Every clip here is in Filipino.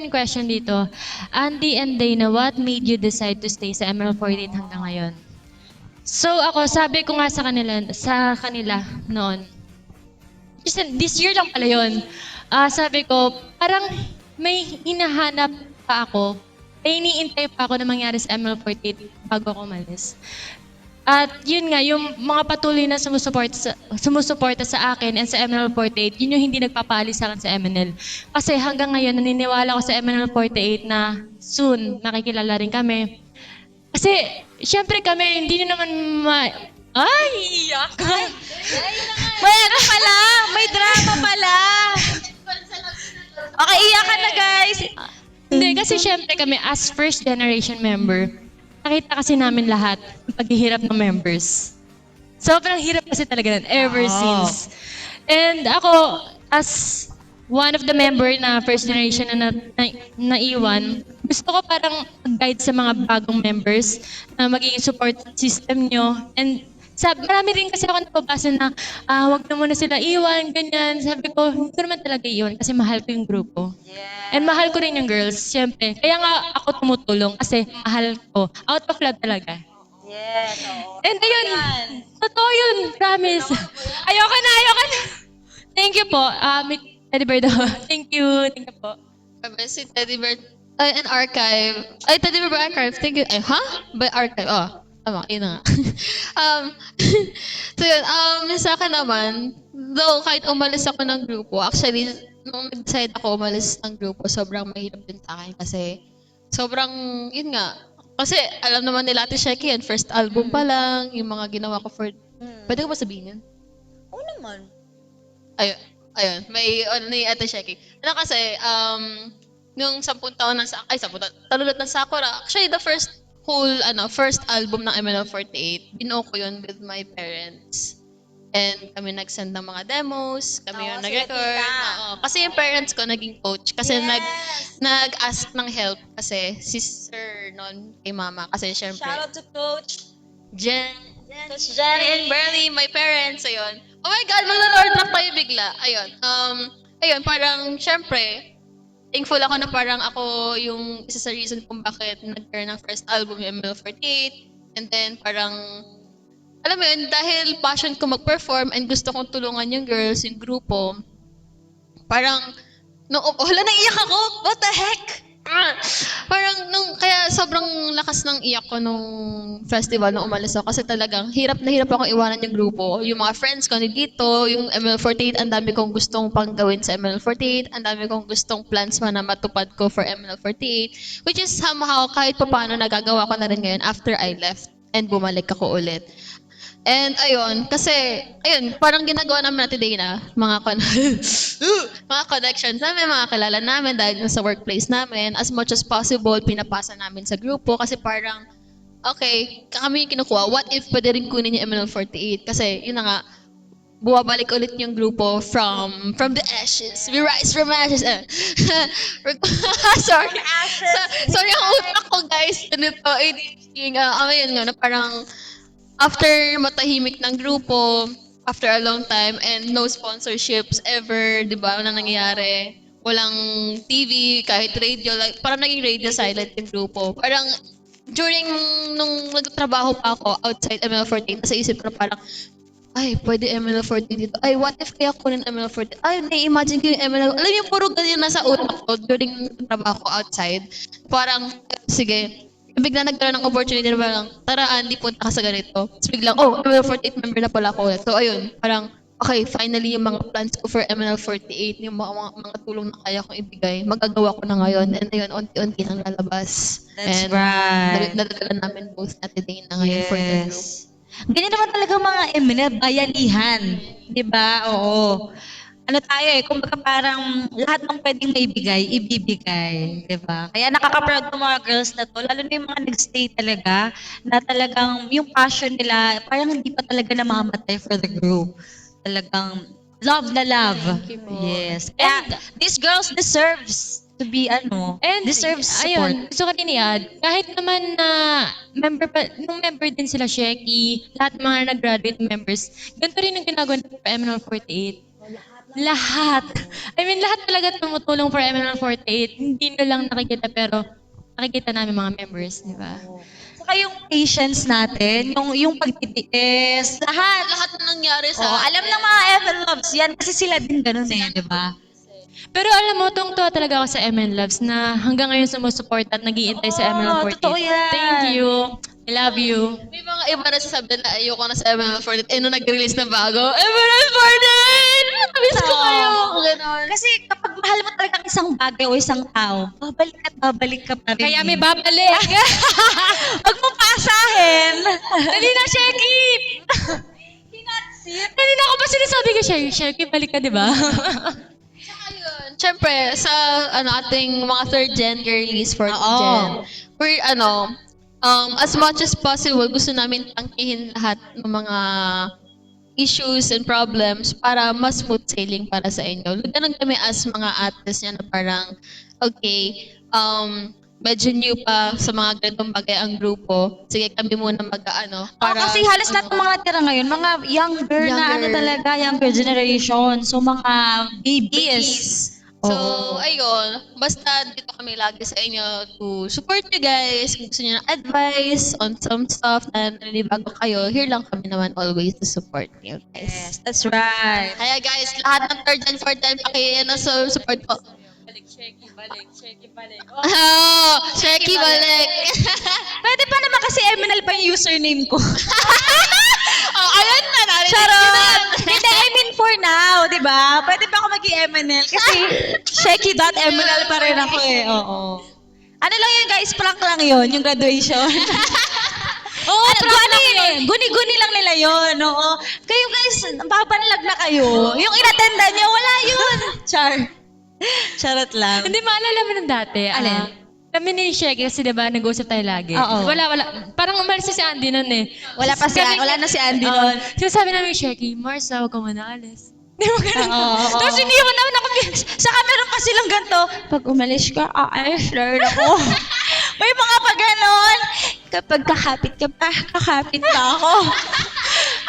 Question dito. Andy and Dana, what made you decide to stay sa ML48 hanggang ngayon? So ako, sabi ko nga sa kanila noon, this year lang pala yun. Sabi ko, parang may hinahanap pa ako, may iniintay pa ako na mangyari sa ML48 bago ako umalis. At yun nga, yung mga patuloy na sumusuporta sa akin and sa MNL48, yun yung hindi nagpapaalis sa akin sa MNL. Kasi hanggang ngayon, naniniwala ako sa MNL48 na soon, makikilala rin kami. Kasi, syempre kami, hindi nyo naman Ay, iyak! May ano pala? May drama pala. Okay, iyakan na guys. Hindi, kasi syempre kami, as first generation member, nakita kasi namin lahat ng paghihirap ng members. Sobrang hirap kasi talaga nun, ever since. And ako, as one of the member na first generation na naiwan, gusto ko parang guide sa mga bagong members na magiging support system nyo. And marami rin kasi ako napabasa na wag na muna sila iwan, ganyan. Sabi ko, hindi ko naman talaga iwan kasi mahal ko yung grupo. And mahal ko rin yung girls, syempre. Kaya nga ako tumutulong kasi mahal ko. Out of love talaga. Yes, And ayun, totoo yun, promise. Ayoko na. Thank you po. Teddy Bear daw. Thank you po. Si Teddy Bear, an archive. Ay, Teddy Bear ba archive? Thank you. Ay, By archive. Oh, tama, yun na nga. So yun, sa akin naman, though kahit umalis ako ng grupo, actually, nung nag-decide ako umalis ng grupo, sobrang mahirap din sa akin kasi sobrang, yun nga, kasi alam naman nila Ate Sheki yan, first album pa lang, yung mga ginawa ko for, pwede ko ba sabihin yun? Oo naman. Ayun, may ni Ate Sheki. Ano kasi, nung 10 taon ng talulot ng Sakura, actually the first first album ng MNL48, binuo ko yun with my parents. And kami nag-send ng mga demos, kami yung nag-record. Kasi yung parents ko naging coach. Kasi nag-ask ng help kasi sister noon kay mama. Kasi syempre, Shout out to Coach. Jen, Coach Jenny. and Bernie, my parents, ayun. Oh my God, magla-lord rap tayo bigla. Ayun, parang syempre, thankful ako na parang ako yung isa sa reason kung bakit nag-career ng first album yung ML48. And then parang, alam mo yun, dahil passion ko mag-perform and gusto kong tulungan yung girls, yung grupo, parang, naiyak ako! What the heck? Parang, kaya sobrang lakas ng iyak ko nung festival nung umalis ako kasi talagang hirap na hirap akong iwanan yung grupo. Yung mga friends ko dito, yung ML48, ang dami kong gustong pang gawin sa ML48, ang dami kong gustong plans man na matupad ko for ML48, which is somehow kahit paano nagagawa ko na rin ngayon after I left and bumalik ako ulit. And ayun, kasi, parang ginagawa namin natin Dana, mga connections namin, mga kilala namin dahil sa workplace namin, as much as possible, pinapasa namin sa grupo kasi parang, okay, kami yung kinukuha, what if pwede rin kunin yung MNL48? Kasi, yun na nga, buwabalik ulit yung grupo from the ashes. We rise from ashes. Sorry. Sorry ang utak ko, guys. Ganito, ayun nga, parang, after matahimik ng grupo, after a long time, and no sponsorships ever, di ba, na nangyayari. Walang TV, kahit radio, like, parang naging radio silent yung grupo. Parang, during nung nagtrabaho pa ako outside ML48, nasa isip ko na parang, ay, pwede ML48 dito. Ay, what if kaya kunin ML48? Ay, na-imagine ko yung ML. Alam yung puro ganyan nasa utak ko during trabaho ko outside. Parang, sige, bigla nagkaroon ng opportunity na parang, tara Andy, punta ka sa ganito. Tapos biglang, ML48 member na pala ako. So ayun, parang, okay, finally yung mga plans ko for ML48, yung mga tulong na kaya kong ibigay, magagawa ko na ngayon. And ayun, unti-unti nang lalabas. That's and right. nadadala namin both natin din na ngayon for the group. Ganyan naman talaga mga MNL, bayanihan. Di ba? Oo. Ano tayo kumbaga parang lahat ng pwedeng maibigay, ibibigay. Di ba? Kaya nakaka-proud ng mga girls na to, lalo na yung mga nag-stay talaga, na talagang yung passion nila, parang hindi pa talaga namamatay for the group. Talagang love na love. Thank you po. Yes. Kaya these girls deserves to be And deserves support. ayun, gusto ko din i-add, kahit naman na nung member din sila Sheki, lahat ng mga nag-graduate members, ganito rin ang ginagawa ng MNL48. Lahat. I mean, lahat talaga tumutulong for ML48. Hindi nyo lang nakikita, pero nakikita namin mga members, di ba? Saka yung patience natin, yung pagtitiis, lahat. Lahat na nangyari sa Oo, alam ng mga ML Loves yan kasi sila din ganun eh, di ba? Pero alam mo, tuwang-tuwa talaga ako sa MN Loves na hanggang ngayon sumusupport at nag-iintay sa ML48. totoo yan. Thank you. I love you. May mga iba na sasabi na ayoko na sa ML48. Nung nag-release na bago, ML48! Miss ko kayo! Ganon. Kasi kapag mahal mo talaga ang isang bagay o isang tao, babalik ka pa rin. Kaya may babalik. Huwag mo pasahin. Dali na, Sheki! Kanina ko ba sinasabi ko, Sheki, balik ka, di ba? Saka yun, syempre, sa ating mga third gen girlies, fourth gen, we're as much as possible, gusto namin tangkihin lahat ng mga issues and problems para mas smooth sailing para sa inyo. Ganun kami as mga artists niya na parang, okay, medyo new pa sa mga ganitong bagay ang grupo. Sige, kami muna Kasi halos lahat ng mga natira ngayon, mga younger na younger generation. So mga babies. So, Oo. ayun. Basta dito kami lagi sa inyo to support you guys. Kung gusto niyo ng advice on some stuff na nanibago kayo, here lang kami naman always to support you guys. Yes, that's right. Kaya guys, lahat ng third and fourth time support po. Oh, Sheki balik. Pwede pa naman kasi MNL pa yung username ko. Oh, ayun na, narinig Charot! Hindi, I mean for now, di ba? Pwede pa ako maging MNL kasi Sheki.MNL pa rin ako eh. Oo. Ano lang yun guys, prank lang yun, yung graduation. Oo, prank lang yun. Guni-guni lang nila yun, oo. Kayo guys, babanlag na kayo. Yung inattendan nyo, wala yun. Charot lang. Hindi, maalala mo nung dati. Alin? Kami ni Sheki kasi diba nag-uusap tayo lagi. Oo. Wala. Parang umalis na si Andy nun eh. Wala na si Andy nun. Sinasabi namin, Sheki, Mars, huwag ka muna alis. Di mo ganun. Oo. Tapos iniwan naman ako. Saka meron pa silang ganito, pag umalis ka, aalis na rin ako. May mga pa ganon. Kapag kakapit ka pa, kakapit pa ako.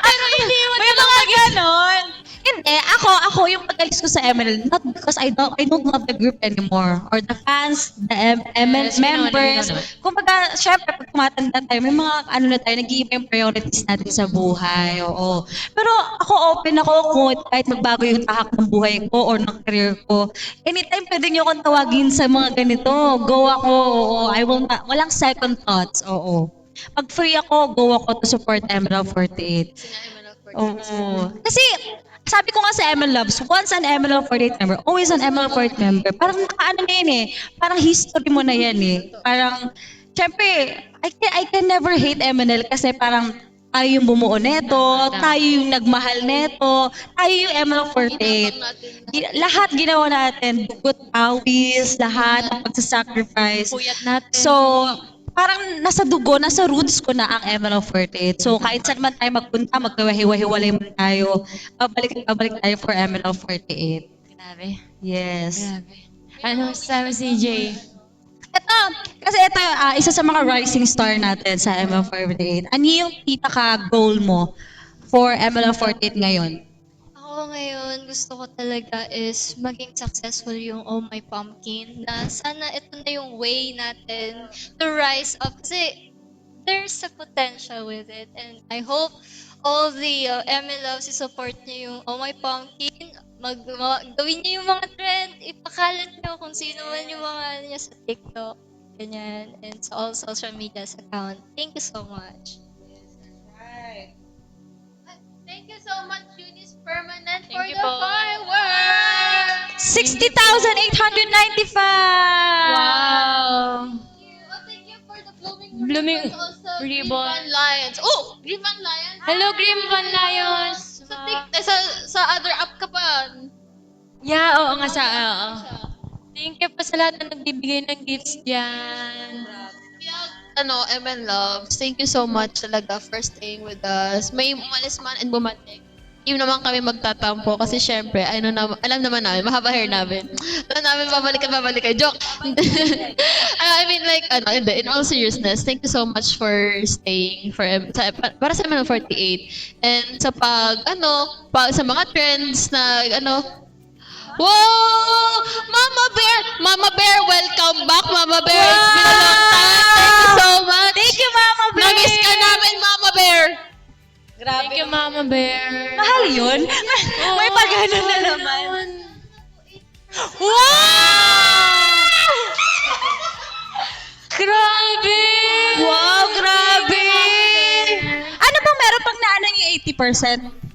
Pero iniwan May mga ganon. Hindi, ako yung pag-alis ko sa ML, not because I don't love the group anymore. Or the fans, the ML Yes, we know members. naman. Kumbaga, syempre, pag tumatanda tayo, may mga na tayo, nag-iiba yung priorities natin sa buhay. Oo. Pero ako open ako kung kahit magbago yung tahak ng buhay ko or ng career ko. Anytime pwede niyo akong tawagin sa mga ganito. Go ako. Oo. I will not, walang second thoughts. Oo. Pag free ako, go ako to support ML48. Oo. Kasi, sabi ko nga sa ML Loves, once an ML48 member, always an ML48 member. Parang nakaano na yun eh. Parang history mo na yan eh. Parang, syempre, I can never hate MNL kasi parang tayo yung bumuo neto, tayo yung nagmahal neto, tayo yung ML48. Lahat ginawa natin, dugot, awis, lahat, ang pagsasacrifice. Puyat natin. So, parang nasa dugo, nasa roots ko na ang ML48. So, kahit saan man tayo magpunta, magkawahiwa-hiwalay man tayo, babalik tayo for ML48. Grabe. Yes. Grabe. Ano sabi CJ? Kasi ito, isa sa mga rising star natin sa ML48. Ano yung pinaka-goal mo for ML48 ngayon? Ako ngayon, gusto ko talaga is maging successful yung Oh My Pumpkin na sana ito na yung way natin to rise up kasi there's a potential with it and I hope all the ML loves support niyo yung Oh My Pumpkin, gawin niyo yung mga trend, ipakalat niyo kung sino man yung mga niya sa TikTok, ganyan, and sa all social media account. Thank you so much. Thank you so much, Eunice Permanent, Thank for you the po. fireworks! 60,895! Wow! Thank you for the blooming Blooming ribbons, also Green ribbon. Van Lions. Oh, Green Van Lions. Hello, Grim Van Lions! Sa other app ka pa. Yeah, oo nga oo. Thank you pa sa lahat na nagbibigay ng gifts dyan. Kaya, MN Loves, thank you so much talaga for staying with us. May umalis man and bumalik. Hindi naman kami magtatampo kasi syempre, alam naman namin, mahaba hair namin. Alam namin, babalik kayo. Joke! I mean, like, in all seriousness, thank you so much for staying para sa MN48. And sa sa mga trends na, Wow! Mama Bear, welcome back, Mama Bear. It's been a long time. Thank you so much. Thank you, Mama Bear! Na-miss ka namin, Mama Bear. Thank you, Mama Bear. Mahal yun? May pagano na naman. Wow! Grabe! Wow, grabe! Ano bang meron pang naanang yung 80%?